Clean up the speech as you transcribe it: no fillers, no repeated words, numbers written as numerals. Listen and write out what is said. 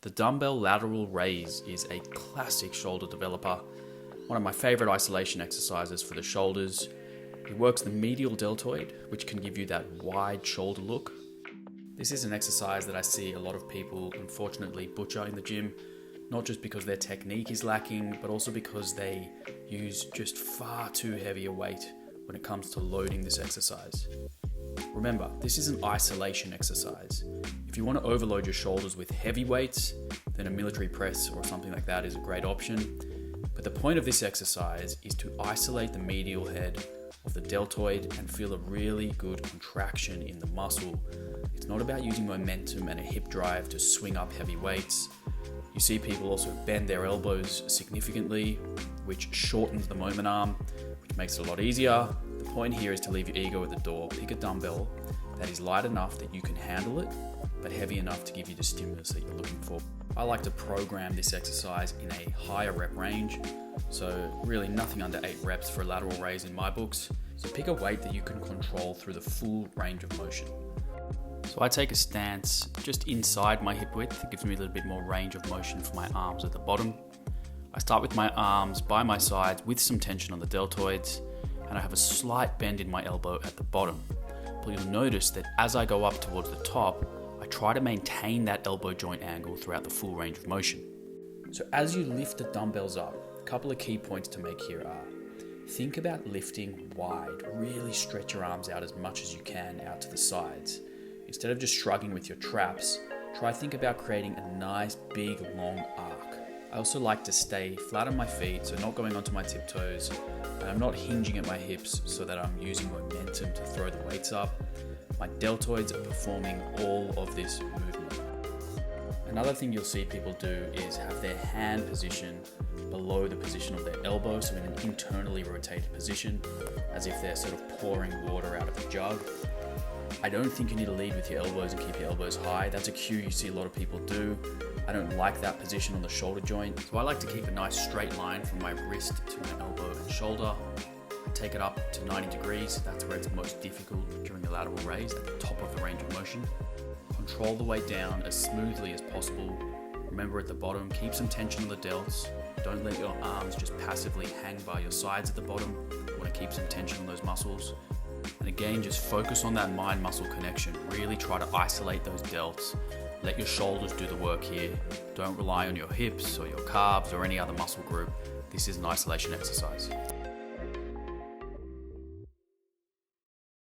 The dumbbell lateral raise is a classic shoulder developer, one of my favorite isolation exercises for the shoulders. It works the medial deltoid, which can give you that wide shoulder look. This is an exercise that I see a lot of people unfortunately butcher in the gym, not just because their technique is lacking, but also because they use just far too heavy a weight when it comes to loading this exercise. Remember, this is an isolation exercise. If you want to overload your shoulders with heavy weights, then a military press or something like that is a great option. But the point of this exercise is to isolate the medial head of the deltoid and feel a really good contraction in the muscle. It's not about using momentum and a hip drive to swing up heavy weights. You see people also bend their elbows significantly, which shortens the moment arm, which makes it a lot easier. The point here is to leave your ego at the door. Pick a dumbbell that is light enough that you can handle it, but heavy enough to give you the stimulus that you're looking for. I like to program this exercise in a higher rep range, so really nothing under 8 reps for a lateral raise in my books. So pick a weight that you can control through the full range of motion. So I take a stance just inside my hip width. It gives me a little bit more range of motion for my arms at the bottom. I start with my arms by my sides with some tension on the deltoids, and I have a slight bend in my elbow at the bottom. But you'll notice that as I go up towards the top, I try to maintain that elbow joint angle throughout the full range of motion. So as you lift the dumbbells up, a couple of key points to make here are: think about lifting wide, really stretch your arms out as much as you can out to the sides. Instead of just shrugging with your traps, think about creating a nice big long arc. I also like to stay flat on my feet, so not going onto my tiptoes, and I'm not hinging at my hips so that I'm using momentum to throw the weights up. My deltoids are performing all of this movement. Another thing you'll see people do is have their hand position below the position of their elbow, so in an internally rotated position, as if they're sort of pouring water out of a jug. I don't think you need to lead with your elbows and keep your elbows high. That's a cue you see a lot of people do. I don't like that position on the shoulder joint, so I like to keep a nice straight line from my wrist to my elbow and shoulder. I take it up to 90 degrees. That's where it's most difficult during a lateral raise, at the top of the range of motion. Control the weight down as smoothly as possible. Remember, at the bottom, keep some tension on the delts. Don't let your arms just passively hang by your sides at the bottom. You want to keep some tension on those muscles. And again, just focus on that mind-muscle connection. Really try to isolate those delts. Let your shoulders do the work here. Don't rely on your hips or your calves or any other muscle group. This is an isolation exercise.